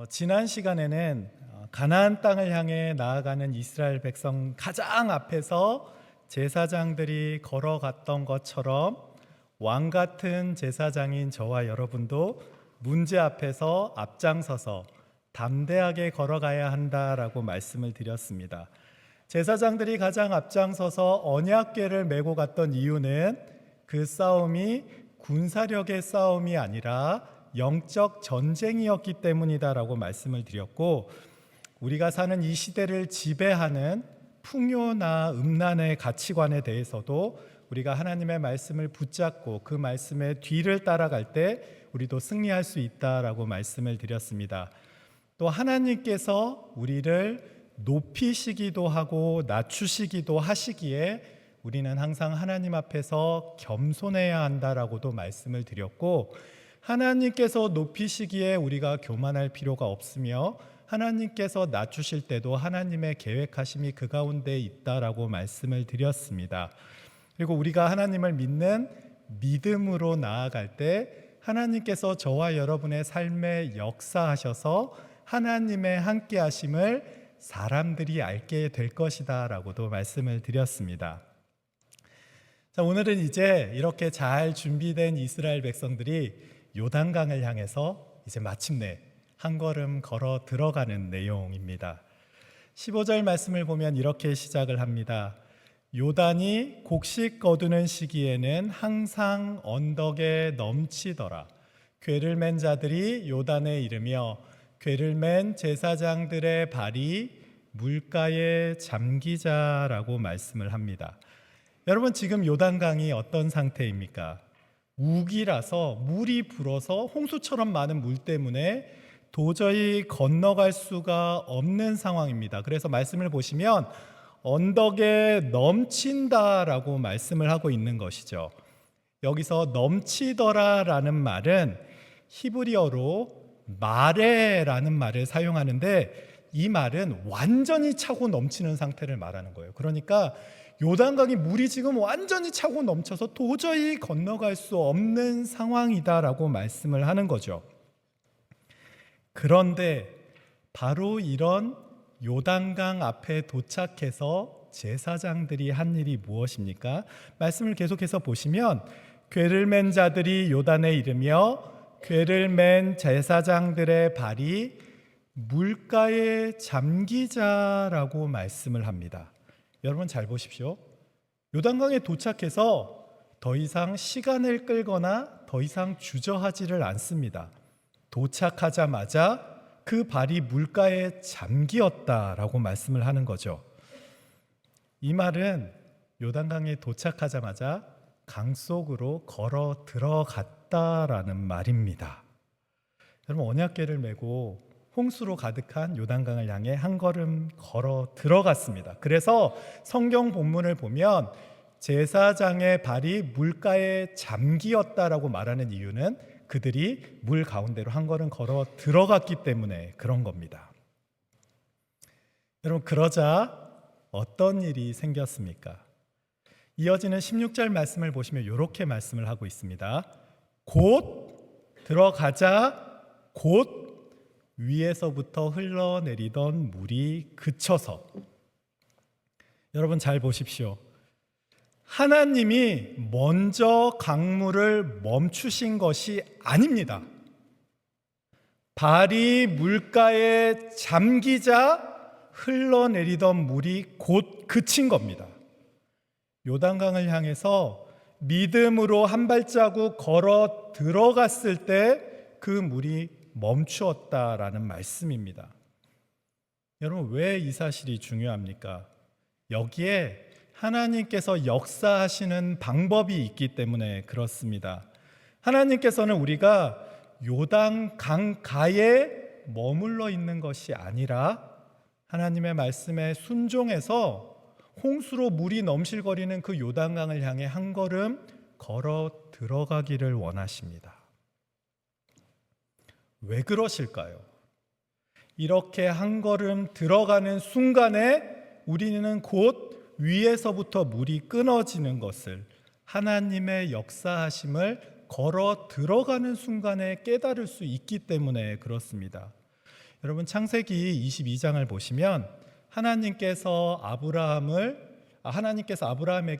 지난 시간에는 가나안 땅을 향해 나아가는 이스라엘 백성 가장 앞에서 제사장들이 걸어갔던 것처럼 왕 같은 제사장인 저와 여러분도 문제 앞에서 앞장서서 담대하게 걸어가야 한다라고 말씀을 드렸습니다. 제사장들이 가장 앞장서서 언약궤를 메고 갔던 이유는 그 싸움이 군사력의 싸움이 아니라 영적 전쟁이었기 때문이다라고 말씀을 드렸고, 우리가 사는 이 시대를 지배하는 풍요나 음란의 가치관에 대해서도 우리가 하나님의 말씀을 붙잡고 그 말씀의 뒤를 따라갈 때 우리도 승리할 수 있다라고 말씀을 드렸습니다. 또 하나님께서 우리를 높이시기도 하고 낮추시기도 하시기에 우리는 항상 하나님 앞에서 겸손해야 한다라고도 말씀을 드렸고, 하나님께서 높이시기에 우리가 교만할 필요가 없으며 하나님께서 낮추실 때도 하나님의 계획하심이 그 가운데 있다라고 말씀을 드렸습니다. 그리고 우리가 하나님을 믿는 믿음으로 나아갈 때 하나님께서 저와 여러분의 삶에 역사하셔서 하나님의 함께 하심을 사람들이 알게 될 것이다 라고도 말씀을 드렸습니다. 자, 오늘은 이제 이렇게 잘 준비된 이스라엘 백성들이 요단강을 향해서 이제 마침내 한 걸음 걸어 들어가는 내용입니다. 15절 말씀을 보면 이렇게 시작을 합니다. 요단이 곡식 거두는 시기에는 항상 언덕에 넘치더라. 궤를 맨 자들이 요단에 이르며 궤를 맨 제사장들의 발이 물가에 잠기자라고 말씀을 합니다. 여러분, 지금 요단강이 어떤 상태입니까? 우기라서 물이 불어서 홍수처럼 많은 물 때문에 도저히 건너갈 수가 없는 상황입니다. 그래서 말씀을 보시면 언덕에 넘친다라고 말씀을 하고 있는 것이죠. 여기서 넘치더라라는 말은 히브리어로 마레라는 말을 사용하는데, 이 말은 완전히 차고 넘치는 상태를 말하는 거예요. 그러니까 요단강이 물이 지금 완전히 차고 넘쳐서 도저히 건너갈 수 없는 상황이다라고 말씀을 하는 거죠. 그런데 바로 이런 요단강 앞에 도착해서 제사장들이 한 일이 무엇입니까? 말씀을 계속해서 보시면 궤를 맨 자들이 요단에 이르며 궤를 맨 제사장들의 발이 물가에 잠기자라고 말씀을 합니다. 여러분 잘 보십시오. 요단강에 도착해서 더 이상 시간을 끌거나 더 이상 주저하지를 않습니다. 도착하자마자 그 발이 물가에 잠기었다라고 말씀을 하는 거죠. 이 말은 요단강에 도착하자마자 강 속으로 걸어 들어갔다라는 말입니다. 여러분, 언약궤를 메고 홍수로 가득한 요단강을 향해 한 걸음 걸어 들어갔습니다. 그래서 성경 본문을 보면 제사장의 발이 물가에 잠기었다라고 말하는 이유는 그들이 물 가운데로 한 걸음 걸어 들어갔기 때문에 그런 겁니다. 여러분, 그러자 어떤 일이 생겼습니까? 이어지는 16절 말씀을 보시면 이렇게 말씀을 하고 있습니다. 곧 들어가자 곧 위에서부터 흘러내리던 물이 그쳐서. 여러분 잘 보십시오. 하나님이 먼저 강물을 멈추신 것이 아닙니다. 발이 물가에 잠기자 흘러내리던 물이 곧 그친 겁니다. 요단강을 향해서 믿음으로 한 발자국 걸어 들어갔을 때 그 물이 멈추었다라는 말씀입니다. 여러분, 왜 이 사실이 중요합니까? 여기에 하나님께서 역사하시는 방법이 있기 때문에 그렇습니다. 하나님께서는 우리가 요단 강가에 머물러 있는 것이 아니라 하나님의 말씀에 순종해서 홍수로 물이 넘실거리는 그 요단강을 향해 한 걸음 걸어 들어가기를 원하십니다. 왜 그러실까요? 이렇게 한 걸음 들어가는 순간에 우리는 곧 위에서부터 물이 끊어지는 것을, 하나님의 역사하심을 걸어 들어가는 순간에 깨달을 수 있기 때문에 그렇습니다. 여러분 창세기 22장을 보시면 하나님께서 아브라함에게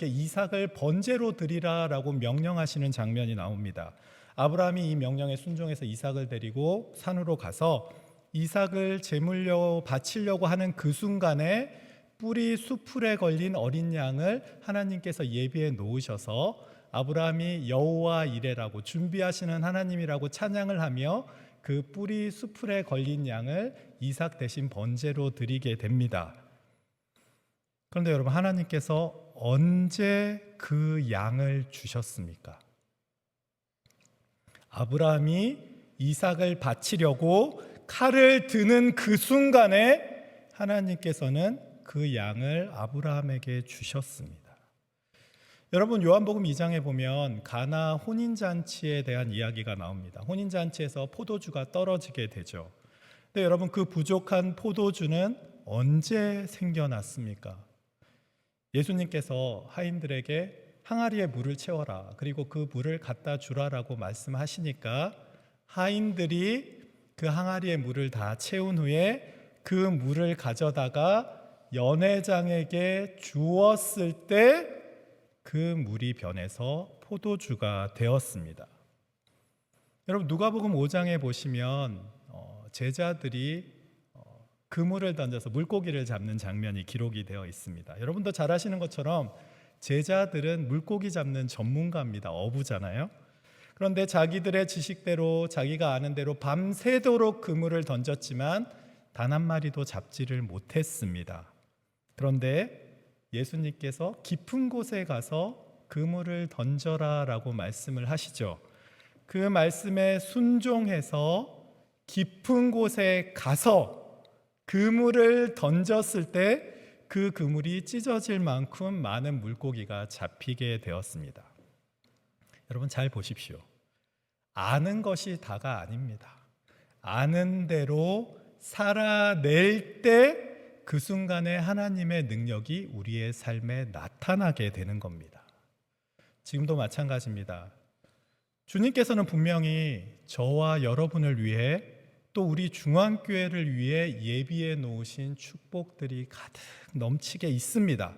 이삭을 번제로 드리라라고 명령하시는 장면이 나옵니다. 아브라함이 이 명령에 순종해서 이삭을 데리고 산으로 가서 이삭을 제물로 바치려고 하는 그 순간에 뿔이 수풀에 걸린 어린 양을 하나님께서 예비해 놓으셔서 아브라함이 여호와 이레라고 준비하시는 하나님이라고 찬양을 하며 그 뿔이 수풀에 걸린 양을 이삭 대신 번제로 드리게 됩니다. 그런데 여러분, 하나님께서 언제 그 양을 주셨습니까? 아브라함이 이삭을 바치려고 칼을 드는 그 순간에 하나님께서는 그 양을 아브라함에게 주셨습니다. 여러분, 요한복음 2장에 보면 가나 혼인잔치에 대한 이야기가 나옵니다. 혼인잔치에서 포도주가 떨어지게 되죠. 근데 여러분, 그 부족한 포도주는 언제 생겨났습니까? 예수님께서 하인들에게 항아리에 물을 채워라, 그리고 그 물을 갖다 주라라고 말씀하시니까 하인들이 그 항아리에 물을 다 채운 후에 그 물을 가져다가 연회장에게 주었을 때 그 물이 변해서 포도주가 되었습니다. 여러분, 누가복음 5장에 보시면 제자들이 그물을 던져서 물고기를 잡는 장면이 기록이 되어 있습니다. 여러분도 잘 아시는 것처럼 제자들은 물고기 잡는 전문가입니다. 어부잖아요. 그런데 자기들의 지식대로, 자기가 아는 대로 밤새도록 그물을 던졌지만 단 한 마리도 잡지를 못했습니다. 그런데 예수님께서 깊은 곳에 가서 그물을 던져라라고 말씀을 하시죠. 그 말씀에 순종해서 깊은 곳에 가서 그물을 던졌을 때 그 그물이 찢어질 만큼 많은 물고기가 잡히게 되었습니다. 여러분, 잘 보십시오. 아는 것이 다가 아닙니다. 아는 대로 살아낼 때 그 순간에 하나님의 능력이 우리의 삶에 나타나게 되는 겁니다. 지금도 마찬가지입니다. 주님께서는 분명히 저와 여러분을 위해 또 우리 중앙교회를 위해 예비해 놓으신 축복들이 가득 넘치게 있습니다.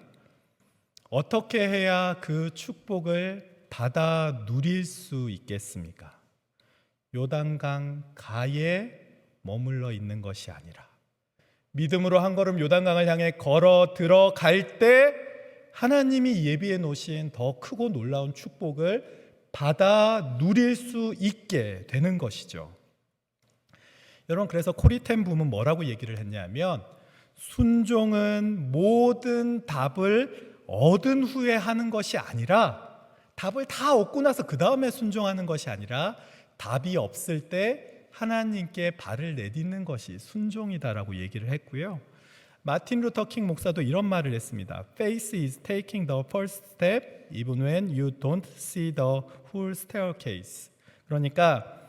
어떻게 해야 그 축복을 받아 누릴 수 있겠습니까? 요단강 가에 머물러 있는 것이 아니라 믿음으로 한 걸음 요단강을 향해 걸어 들어갈 때 하나님이 예비해 놓으신 더 크고 놀라운 축복을 받아 누릴 수 있게 되는 것이죠. 여러분, 그래서 코리텐 부은 뭐라고 얘기를 했냐면, 순종은 모든 답을 얻은 후에 하는 것이 아니라, 답을 다 얻고 나서 그 다음에 순종하는 것이 아니라, 답이 없을 때 하나님께 발을 내딛는 것이 순종이다라고 얘기를 했고요. 마틴 루터 킹 목사도 이런 말을 했습니다. Faith is taking the first step even when you don't see the whole staircase. 그러니까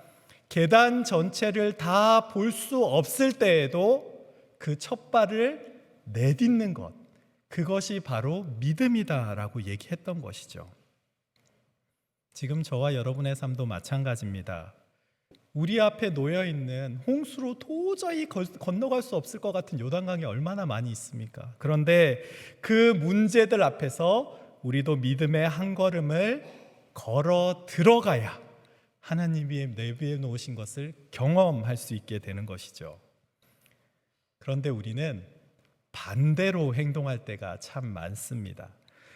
계단 전체를 다 볼 수 없을 때에도 그 첫 발을 내딛는 것, 그것이 바로 믿음이다라고 얘기했던 것이죠. 지금 저와 여러분의 삶도 마찬가지입니다. 우리 앞에 놓여있는 홍수로 도저히 건너갈 수 없을 것 같은 요단강이 얼마나 많이 있습니까? 그런데 그 문제들 앞에서 우리도 믿음의 한 걸음을 걸어 들어가야 하나님이 내비해 놓으신 것을 경험할 수 있게 되는 것이죠. 그런데 우리는 반대로 행동할 때가 참 많습니다.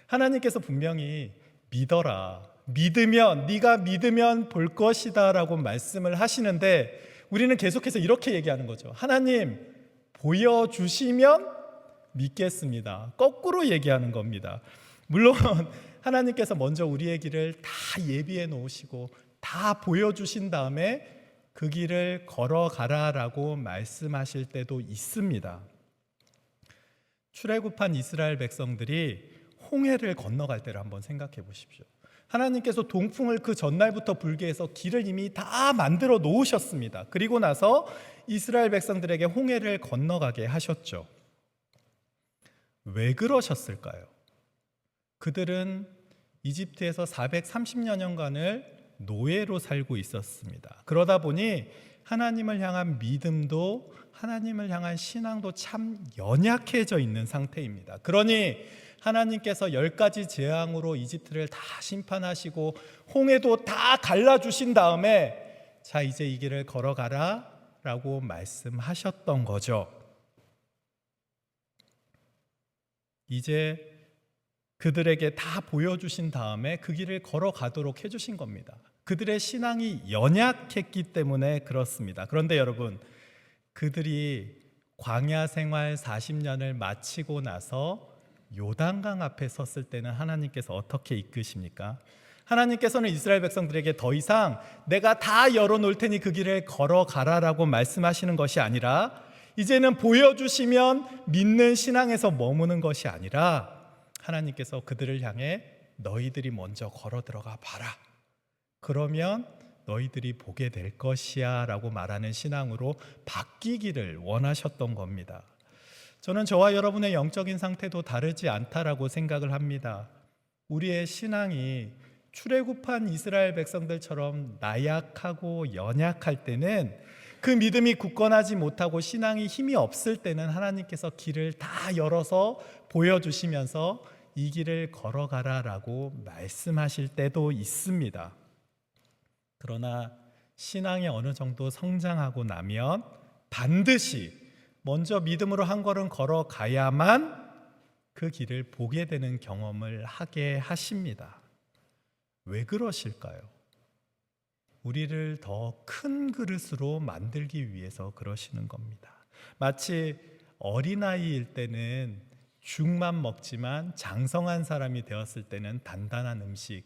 하나님께서 분명히 믿어라, 네가 믿으면 볼 것이다 라고 말씀을 하시는데 우리는 계속해서 이렇게 얘기하는 거죠. 하나님, 보여주시면 믿겠습니다. 거꾸로 얘기하는 겁니다. 물론 하나님께서 먼저 우리의 길을 다 예비해 놓으시고 다 보여주신 다음에 그 길을 걸어가라라고 말씀하실 때도 있습니다. 출애굽한 이스라엘 백성들이 홍해를 건너갈 때를 한번 생각해 보십시오. 하나님께서 동풍을 그 전날부터 불게 해서 길을 이미 다 만들어 놓으셨습니다. 그리고 나서 이스라엘 백성들에게 홍해를 건너가게 하셨죠. 왜 그러셨을까요? 그들은 이집트에서 430여 년간을 노예로 살고 있었습니다. 그러다 보니 하나님을 향한 믿음도 하나님을 향한 신앙도 참 연약해져 있는 상태입니다. 그러니 하나님께서 10가지 재앙으로 이집트를 다 심판하시고 홍해도 다 갈라주신 다음에 자 이제 이 길을 걸어가라 라고 말씀하셨던 거죠. 이제 그들에게 다 보여주신 다음에 그 길을 걸어가도록 해주신 겁니다. 그들의 신앙이 연약했기 때문에 그렇습니다. 그런데 여러분, 그들이 광야 생활 40년을 마치고 나서 요단강 앞에 섰을 때는 하나님께서 어떻게 이끄십니까? 하나님께서는 이스라엘 백성들에게 더 이상 내가 다 열어놓을 테니 그 길을 걸어가라라고 말씀하시는 것이 아니라 이제는 보여주시면 믿는 신앙에서 머무는 것이 아니라 하나님께서 그들을 향해 너희들이 먼저 걸어 들어가 봐라. 그러면 너희들이 보게 될 것이야 라고 말하는 신앙으로 바뀌기를 원하셨던 겁니다. 저는 저와 여러분의 영적인 상태도 다르지 않다라고 생각을 합니다. 우리의 신앙이 출애굽한 이스라엘 백성들처럼 나약하고 연약할 때는 그 믿음이 굳건하지 못하고 신앙이 힘이 없을 때는 하나님께서 길을 다 열어서 보여주시면서 이 길을 걸어가라라고 말씀하실 때도 있습니다. 그러나 신앙이 어느 정도 성장하고 나면 반드시 먼저 믿음으로 한 걸음 걸어가야만 그 길을 보게 되는 경험을 하게 하십니다. 왜 그러실까요? 우리를 더 큰 그릇으로 만들기 위해서 그러시는 겁니다. 마치 어린아이일 때는 죽만 먹지만 장성한 사람이 되었을 때는 단단한 음식,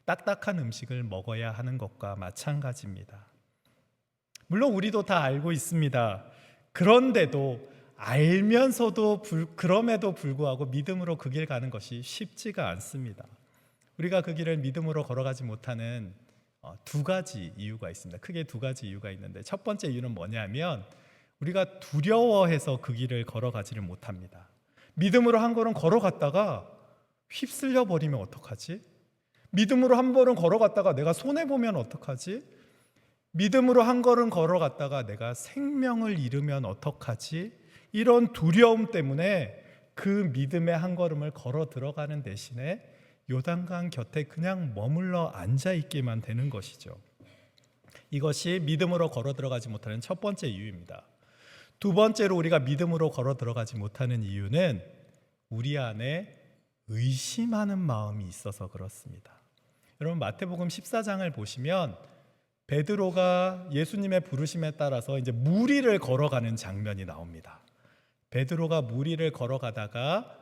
딱딱한 음식을 먹어야 하는 것과 마찬가지입니다. 물론 우리도 다 알고 있습니다. 그런데도 알면서도 그럼에도 불구하고 믿음으로 그 길 가는 것이 쉽지가 않습니다. 우리가 그 길을 믿음으로 걸어가지 못하는 두 가지 이유가 있습니다. 크게 두 가지 이유가 있는데 첫 번째 이유는 뭐냐면 우리가 두려워해서 그 길을 걸어가지를 못합니다. 믿음으로 한 걸음 걸어갔다가 휩쓸려 버리면 어떡하지? 믿음으로 한 걸음 걸어갔다가 내가 손해보면 어떡하지? 믿음으로 한 걸음 걸어갔다가 내가 생명을 잃으면 어떡하지? 이런 두려움 때문에 그 믿음의 한 걸음을 걸어 들어가는 대신에 요단강 곁에 그냥 머물러 앉아 있기만 되는 것이죠. 이것이 믿음으로 걸어 들어가지 못하는 첫 번째 이유입니다. 두 번째로 우리가 믿음으로 걸어 들어가지 못하는 이유는 우리 안에 의심하는 마음이 있어서 그렇습니다. 여러분 마태복음 14장을 보시면 베드로가 예수님의 부르심에 따라서 이제 무리를 걸어가는 장면이 나옵니다. 베드로가 무리를 걸어가다가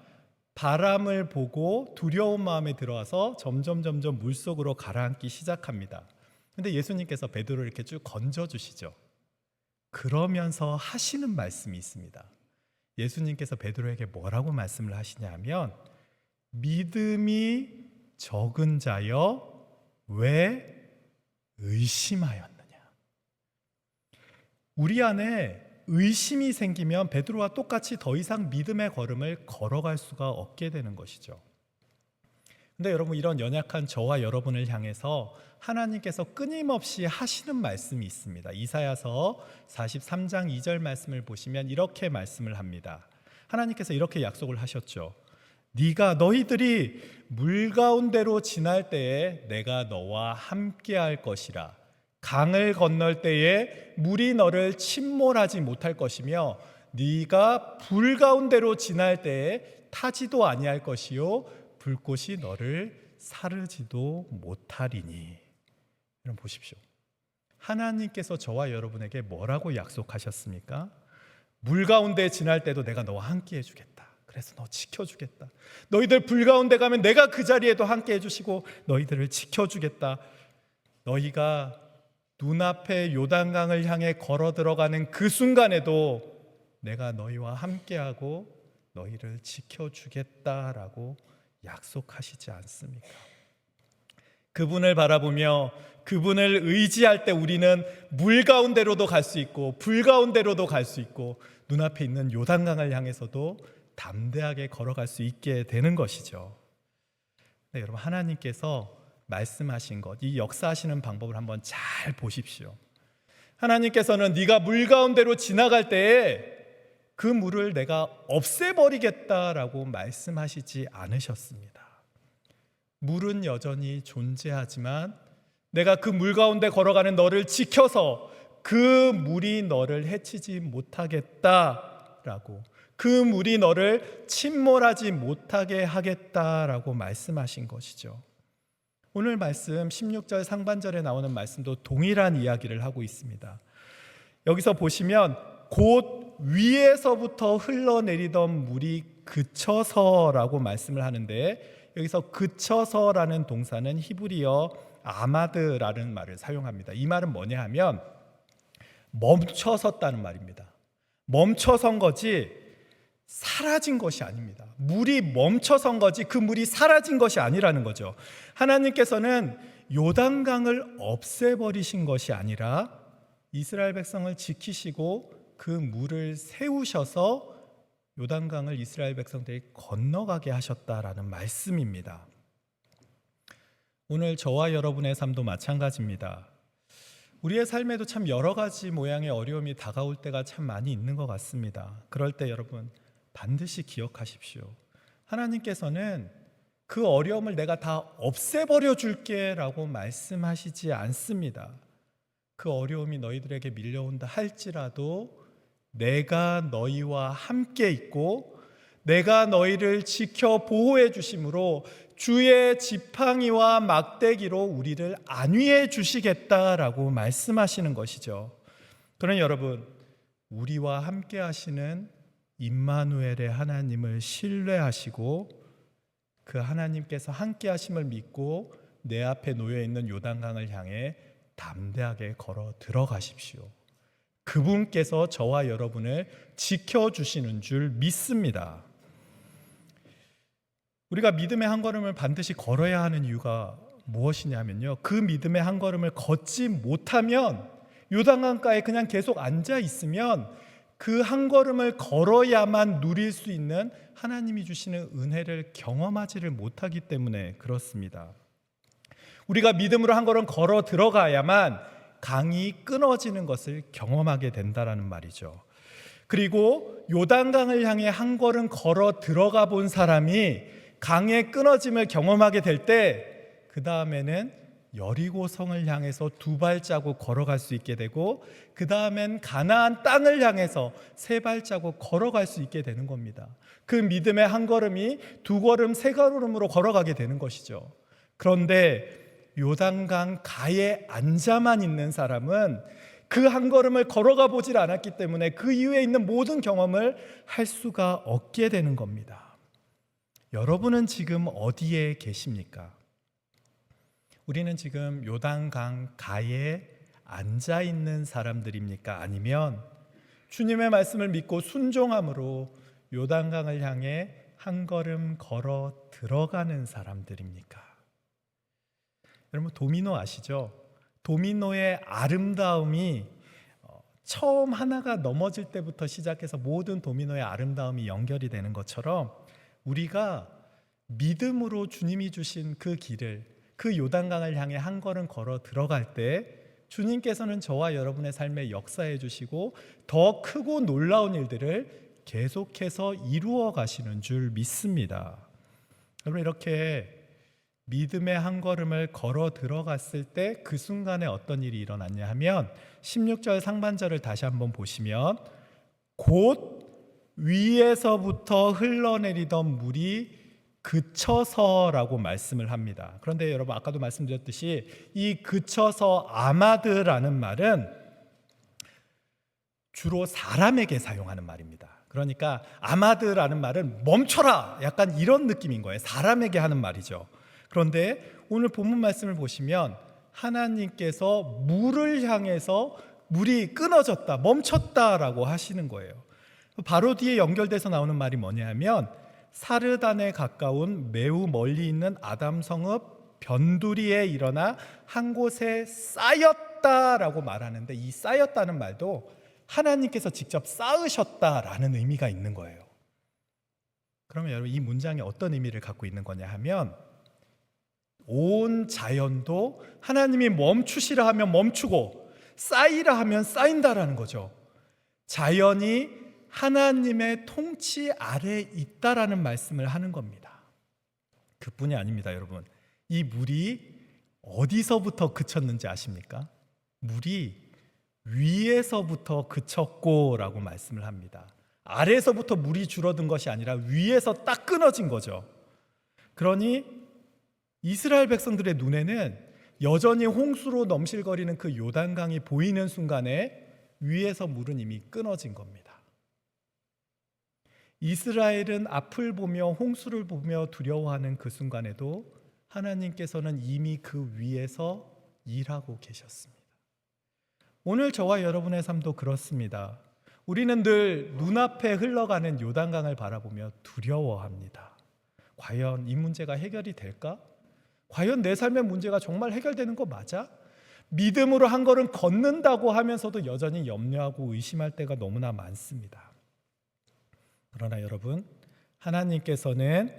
바람을 보고 두려운 마음에 들어와서 점점 물속으로 가라앉기 시작합니다. 근데 예수님께서 베드로를 이렇게 쭉 건져주시죠. 그러면서 하시는 말씀이 있습니다. 예수님께서 베드로에게 뭐라고 말씀을 하시냐면 믿음이 적은 자여 왜 의심하였느냐. 우리 안에 의심이 생기면 베드로와 똑같이 더 이상 믿음의 걸음을 걸어갈 수가 없게 되는 것이죠. 근데 여러분 이런 연약한 저와 여러분을 향해서 하나님께서 끊임없이 하시는 말씀이 있습니다. 이사야서 43장 2절 말씀을 보시면 이렇게 말씀을 합니다. 하나님께서 이렇게 약속을 하셨죠. 너희들이 물 가운데로 지날 때에 내가 너와 함께 할 것이라. 강을 건널 때에 물이 너를 침몰하지 못할 것이며 네가 불 가운데로 지날 때에 타지도 아니할 것이요 불꽃이 너를 사르지도 못하리니. 여러분 보십시오. 하나님께서 저와 여러분에게 뭐라고 약속하셨습니까? 물 가운데 지날 때도 내가 너와 함께 해주겠다. 그래서 너 지켜주겠다. 너희들 불 가운데 가면 내가 그 자리에도 함께 해주시고 너희들을 지켜주겠다. 너희가 눈앞에 요단강을 향해 걸어 들어가는 그 순간에도 내가 너희와 함께하고 너희를 지켜주겠다라고 약속하시지 않습니까? 그분을 바라보며 그분을 의지할 때 우리는 물 가운데로도 갈 수 있고 불 가운데로도 갈 수 있고 눈앞에 있는 요단강을 향해서도 담대하게 걸어갈 수 있게 되는 것이죠. 네, 여러분 하나님께서 말씀하신 것, 이 역사하시는 방법을 한번 잘 보십시오. 하나님께서는 네가 물 가운데로 지나갈 때에 그 물을 내가 없애버리겠다라고 말씀하시지 않으셨습니다. 물은 여전히 존재하지만 내가 그 물 가운데 걸어가는 너를 지켜서 그 물이 너를 해치지 못하겠다라고, 그 물이 너를 침몰하지 못하게 하겠다라고 말씀하신 것이죠. 오늘 말씀 16절 상반절에 나오는 말씀도 동일한 이야기를 하고 있습니다. 여기서 보시면 곧 위에서부터 흘러내리던 물이 그쳐서라고 말씀을 하는데, 여기서 그쳐서라는 동사는 히브리어 아마드라는 말을 사용합니다. 이 말은 뭐냐 하면 멈춰섰다는 말입니다. 멈춰선 거지 사라진 것이 아닙니다. 물이 멈춰선 거지 그 물이 사라진 것이 아니라는 거죠. 하나님께서는 요단강을 없애버리신 것이 아니라 이스라엘 백성을 지키시고 그 물을 세우셔서 요단강을 이스라엘 백성들이 건너가게 하셨다라는 말씀입니다. 오늘 저와 여러분의 삶도 마찬가지입니다. 우리의 삶에도 참 여러 가지 모양의 어려움이 다가올 때가 참 많이 있는 것 같습니다. 그럴 때 여러분 반드시 기억하십시오. 하나님께서는 그 어려움을 내가 다 없애버려 줄게 라고 말씀하시지 않습니다. 그 어려움이 너희들에게 밀려온다 할지라도 내가 너희와 함께 있고 내가 너희를 지켜 보호해 주심으로 주의 지팡이와 막대기로 우리를 안위해 주시겠다라고 말씀하시는 것이죠. 그러나 여러분, 우리와 함께 하시는 임마누엘의 하나님을 신뢰하시고 그 하나님께서 함께 하심을 믿고 내 앞에 놓여 있는 요단강을 향해 담대하게 걸어 들어가십시오. 그분께서 저와 여러분을 지켜주시는 줄 믿습니다. 우리가 믿음의 한 걸음을 반드시 걸어야 하는 이유가 무엇이냐면요, 그 믿음의 한 걸음을 걷지 못하면 요단강가에 그냥 계속 앉아 있으면 그 한 걸음을 걸어야만 누릴 수 있는 하나님이 주시는 은혜를 경험하지를 못하기 때문에 그렇습니다. 우리가 믿음으로 한 걸음 걸어 들어가야만 강이 끊어지는 것을 경험하게 된다라는 말이죠. 그리고 요단강을 향해 한 걸음 걸어 들어가 본 사람이 강의 끊어짐을 경험하게 될 때 그 다음에는 여리고성을 향해서 두 발자국 걸어갈 수 있게 되고 그 다음엔 가나안 땅을 향해서 세 발자국 걸어갈 수 있게 되는 겁니다. 그 믿음의 한 걸음이 두 걸음 세 걸음으로 걸어가게 되는 것이죠. 그런데 요단강 가에 앉아만 있는 사람은 그 한 걸음을 걸어가 보질 않았기 때문에 그 이후에 있는 모든 경험을 할 수가 없게 되는 겁니다. 여러분은 지금 어디에 계십니까? 우리는 지금 요단강 가에 앉아 있는 사람들입니까? 아니면 주님의 말씀을 믿고 순종함으로 요단강을 향해 한 걸음 걸어 들어가는 사람들입니까? 여러분 도미노 아시죠? 도미노의 아름다움이 처음 하나가 넘어질 때부터 시작해서 모든 도미노의 아름다움이 연결이 되는 것처럼 우리가 믿음으로 주님이 주신 그 길을, 그 요단강을 향해 한 걸음 걸어 들어갈 때 주님께서는 저와 여러분의 삶에 역사해 주시고 더 크고 놀라운 일들을 계속해서 이루어 가시는 줄 믿습니다. 여러분, 이렇게 믿음의 한 걸음을 걸어 들어갔을 때 그 순간에 어떤 일이 일어났냐 하면 16절 상반절을 다시 한번 보시면 곧 위에서부터 흘러내리던 물이 그쳐서라고 말씀을 합니다. 그런데 여러분 아까도 말씀드렸듯이 이 그쳐서 아마드라는 말은 주로 사람에게 사용하는 말입니다. 그러니까 아마드라는 말은 멈춰라, 약간 이런 느낌인 거예요. 사람에게 하는 말이죠. 그런데 오늘 본문 말씀을 보시면 하나님께서 물을 향해서 물이 끊어졌다, 멈췄다라고 하시는 거예요. 바로 뒤에 연결돼서 나오는 말이 뭐냐면 사르단에 가까운 매우 멀리 있는 아담 성읍 변두리에 일어나 한 곳에 쌓였다라고 말하는데, 이 쌓였다는 말도 하나님께서 직접 쌓으셨다라는 의미가 있는 거예요. 그러면 여러분 이 문장이 어떤 의미를 갖고 있는 거냐 하면 온 자연도 하나님이 멈추시라 하면 멈추고 쌓이라 하면 쌓인다라는 거죠. 자연이 하나님의 통치 아래에 있다라는 말씀을 하는 겁니다. 그뿐이 아닙니다, 여러분. 이 물이 어디서부터 그쳤는지 아십니까? 물이 위에서부터 그쳤고라고 말씀을 합니다. 아래에서부터 물이 줄어든 것이 아니라 위에서 딱 끊어진 거죠. 그러니 이스라엘 백성들의 눈에는 여전히 홍수로 넘실거리는 그 요단강이 보이는 순간에 위에서 물은 이미 끊어진 겁니다. 이스라엘은 앞을 보며 홍수를 보며 두려워하는 그 순간에도 하나님께서는 이미 그 위에서 일하고 계셨습니다. 오늘 저와 여러분의 삶도 그렇습니다. 우리는 늘 눈앞에 흘러가는 요단강을 바라보며 두려워합니다. 과연 이 문제가 해결이 될까? 과연 내 삶의 문제가 정말 해결되는 거 맞아? 믿음으로 한 걸음 걷는다고 하면서도 여전히 염려하고 의심할 때가 너무나 많습니다. 그러나 여러분, 하나님께서는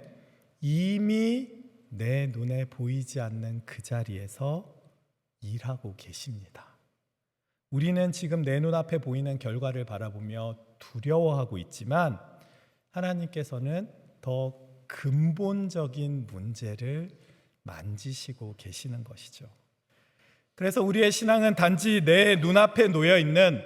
이미 내 눈에 보이지 않는 그 자리에서 일하고 계십니다. 우리는 지금 내 눈앞에 보이는 결과를 바라보며 두려워하고 있지만 하나님께서는 더 근본적인 문제를 만지시고 계시는 것이죠. 그래서 우리의 신앙은 단지 내 눈앞에 놓여 있는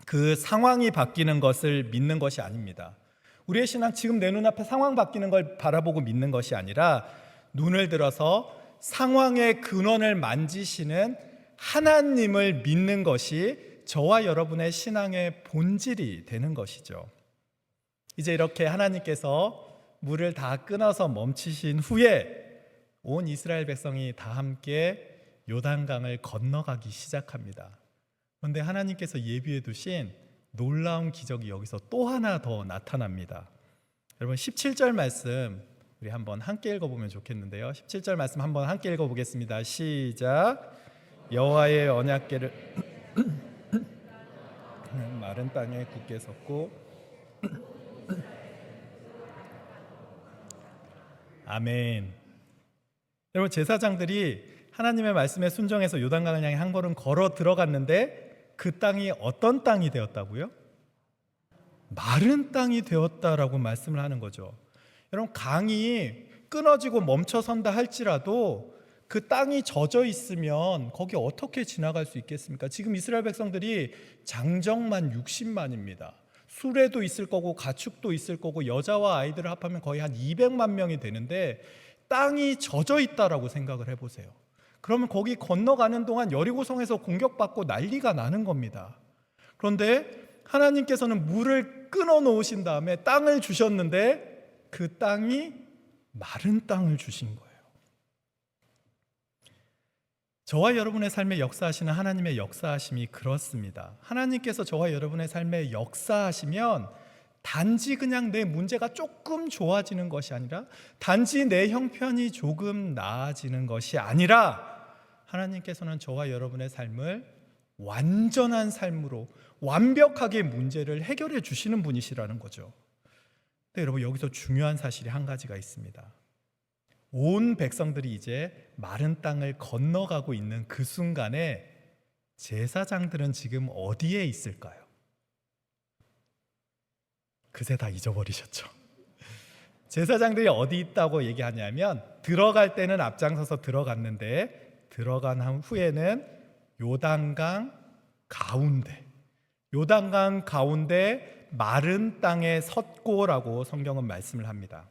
그 상황이 바뀌는 것을 믿는 것이 아닙니다. 우리의 신앙, 지금 내 눈앞에 상황 바뀌는 걸 바라보고 믿는 것이 아니라 눈을 들어서 상황의 근원을 만지시는 하나님을 믿는 것이 저와 여러분의 신앙의 본질이 되는 것이죠. 이제 이렇게 하나님께서 물을 다 끊어서 멈추신 후에 온 이스라엘 백성이 다 함께 요단강을 건너가기 시작합니다. 그런데 하나님께서 예비해 두신 놀라운 기적이 여기서 또 하나 더 나타납니다. 여러분 17절 말씀 우리 한번 함께 읽어보면 좋겠는데요. 17절 말씀 한번 함께 읽어보겠습니다. 시작. 여호와의 언약궤를 마른 땅에 굳게 섰고 아멘. 여러분 제사장들이 하나님의 말씀에 순종해서 요단강을 향해 한 걸음 걸어 들어갔는데 그 땅이 어떤 땅이 되었다고요? 마른 땅이 되었다라고 말씀을 하는 거죠. 여러분 강이 끊어지고 멈춰선다 할지라도 그 땅이 젖어 있으면 거기 어떻게 지나갈 수 있겠습니까? 지금 이스라엘 백성들이 장정만 60만입니다. 수레도 있을 거고 가축도 있을 거고 여자와 아이들을 합하면 거의 한 200만 명이 되는데 땅이 젖어 있다라고 생각을 해보세요. 그러면 거기 건너가는 동안 여리고성에서 공격받고 난리가 나는 겁니다. 그런데 하나님께서는 물을 끊어 놓으신 다음에 땅을 주셨는데 그 땅이 마른 땅을 주신 거예요. 저와 여러분의 삶에 역사하시는 하나님의 역사하심이 그렇습니다. 하나님께서 저와 여러분의 삶에 역사하시면 단지 그냥 내 문제가 조금 좋아지는 것이 아니라 단지 내 형편이 조금 나아지는 것이 아니라 하나님께서는 저와 여러분의 삶을 완전한 삶으로 완벽하게 문제를 해결해 주시는 분이시라는 거죠. 근데 여러분 여기서 중요한 사실이 한 가지가 있습니다. 온 백성들이 이제 마른 땅을 건너가고 있는 그 순간에 제사장들은 지금 어디에 있을까요? 그새 다 잊어버리셨죠? 제사장들이 어디 있다고 얘기하냐면 들어갈 때는 앞장서서 들어갔는데 들어간 후에는 요단강 가운데 마른 땅에 섰고라고 성경은 말씀을 합니다.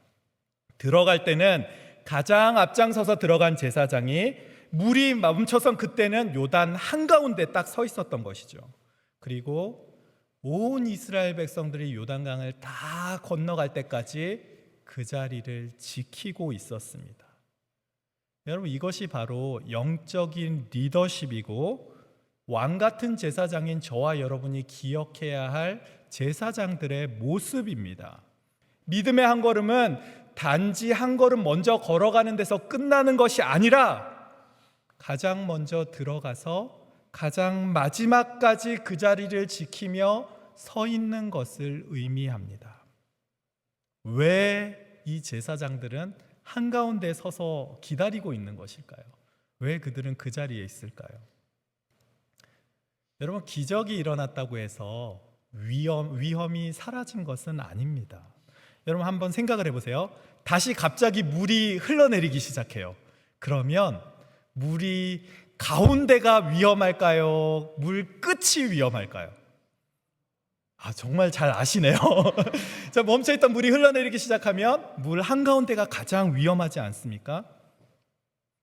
들어갈 때는 가장 앞장서서 들어간 제사장이 물이 멈춰선 그때는 요단 한가운데 딱 서 있었던 것이죠. 그리고 온 이스라엘 백성들이 요단강을 다 건너갈 때까지 그 자리를 지키고 있었습니다. 여러분 이것이 바로 영적인 리더십이고 왕 같은 제사장인 저와 여러분이 기억해야 할 제사장들의 모습입니다. 믿음의 한 걸음은 단지 한 걸음 먼저 걸어가는 데서 끝나는 것이 아니라 가장 먼저 들어가서 가장 마지막까지 그 자리를 지키며 서 있는 것을 의미합니다. 왜 이 제사장들은 한가운데 서서 기다리고 있는 것일까요? 왜 그들은 그 자리에 있을까요? 여러분, 기적이 일어났다고 해서 위험이 사라진 것은 아닙니다. 여러분, 한번 생각을 해보세요. 다시 갑자기 물이 흘러내리기 시작해요. 그러면 물이 가운데가 위험할까요? 물 끝이 위험할까요? 정말 잘 아시네요. 자, 멈춰있던 물이 흘러내리기 시작하면 물 한가운데가 가장 위험하지 않습니까?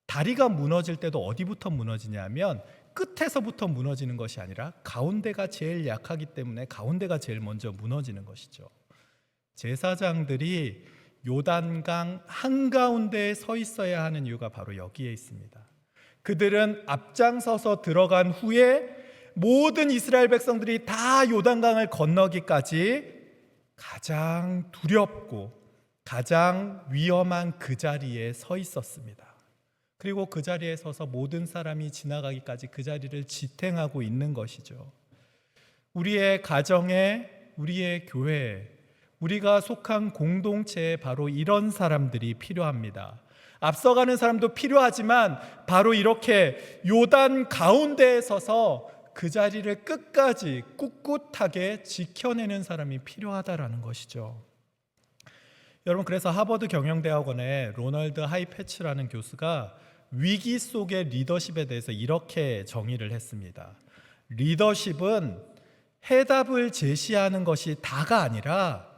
다리가 무너질 때도 어디부터 무너지냐면 끝에서부터 무너지는 것이 아니라 가운데가 제일 약하기 때문에 가운데가 제일 먼저 무너지는 것이죠. 제사장들이 요단강 한가운데에 서 있어야 하는 이유가 바로 여기에 있습니다. 그들은 앞장서서 들어간 후에 모든 이스라엘 백성들이 다 요단강을 건너기까지 가장 두렵고 가장 위험한 그 자리에 서 있었습니다. 그리고 그 자리에 서서 모든 사람이 지나가기까지 그 자리를 지탱하고 있는 것이죠. 우리의 가정에, 우리의 교회에, 우리가 속한 공동체에 바로 이런 사람들이 필요합니다. 앞서가는 사람도 필요하지만 바로 이렇게 요단 가운데에 서서 그 자리를 끝까지 꿋꿋하게 지켜내는 사람이 필요하다라는 것이죠. 여러분, 그래서 하버드 경영대학원의 로널드 하이패치라는 교수가 위기 속의 리더십에 대해서 이렇게 정의를 했습니다. 리더십은 해답을 제시하는 것이 다가 아니라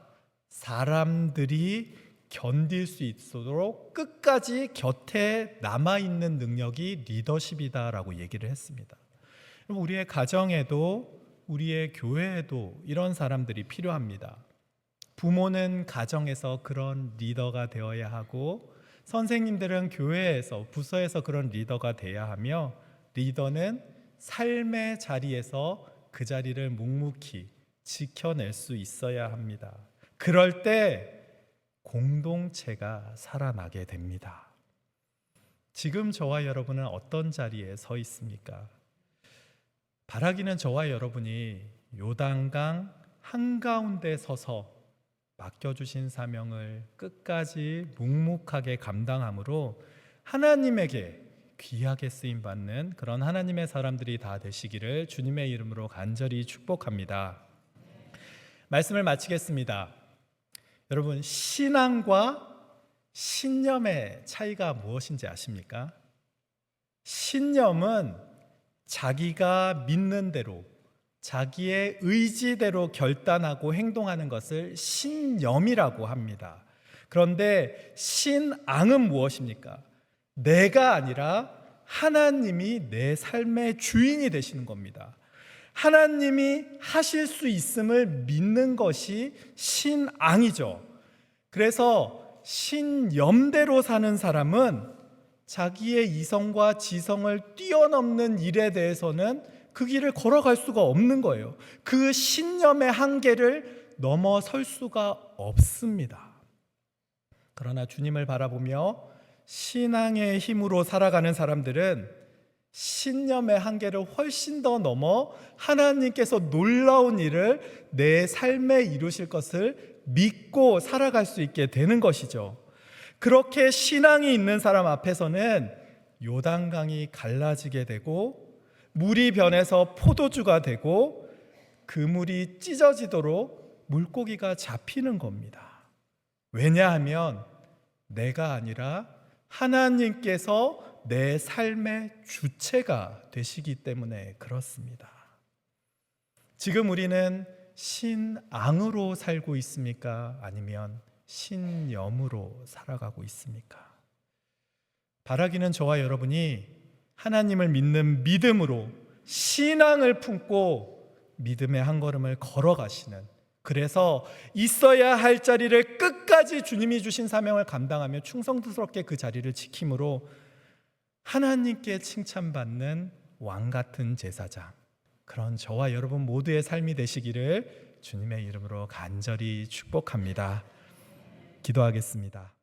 사람들이 견딜 수 있도록 끝까지 곁에 남아있는 능력이 리더십이다라고 얘기를 했습니다. 우리의 가정에도 우리의 교회에도 이런 사람들이 필요합니다. 부모는 가정에서 그런 리더가 되어야 하고 선생님들은 교회에서, 부서에서 그런 리더가 돼야 하며 리더는 삶의 자리에서 그 자리를 묵묵히 지켜낼 수 있어야 합니다. 그럴 때 공동체가 살아나게 됩니다. 지금 저와 여러분은 어떤 자리에 서 있습니까? 바라기는 저와 여러분이 요단강 한가운데 서서 맡겨주신 사명을 끝까지 묵묵하게 감당함으로 하나님에게 귀하게 쓰임받는 그런 하나님의 사람들이 다 되시기를 주님의 이름으로 간절히 축복합니다. 말씀을 마치겠습니다. 여러분, 신앙과 신념의 차이가 무엇인지 아십니까? 신념은 자기가 믿는 대로 자기의 의지대로 결단하고 행동하는 것을 신념이라고 합니다. 그런데 신앙은 무엇입니까? 내가 아니라 하나님이 내 삶의 주인이 되시는 겁니다. 하나님이 하실 수 있음을 믿는 것이 신앙이죠. 그래서 신념대로 사는 사람은 자기의 이성과 지성을 뛰어넘는 일에 대해서는 그 길을 걸어갈 수가 없는 거예요. 그 신념의 한계를 넘어설 수가 없습니다. 그러나 주님을 바라보며 신앙의 힘으로 살아가는 사람들은 신념의 한계를 훨씬 더 넘어 하나님께서 놀라운 일을 내 삶에 이루실 것을 믿고 살아갈 수 있게 되는 것이죠. 그렇게 신앙이 있는 사람 앞에서는 요단강이 갈라지게 되고 물이 변해서 포도주가 되고 그 물이 찢어지도록 물고기가 잡히는 겁니다. 왜냐하면 내가 아니라 하나님께서 내 삶의 주체가 되시기 때문에 그렇습니다. 지금 우리는 신앙으로 살고 있습니까? 아니면 신념으로 살아가고 있습니까? 바라기는 저와 여러분이 하나님을 믿는 믿음으로 신앙을 품고 믿음의 한 걸음을 걸어가시는, 그래서 있어야 할 자리를 끝까지 주님이 주신 사명을 감당하며 충성스럽게 그 자리를 지킴으로 하나님께 칭찬받는 왕같은 제사장, 그런 저와 여러분 모두의 삶이 되시기를 주님의 이름으로 간절히 축복합니다. 기도하겠습니다.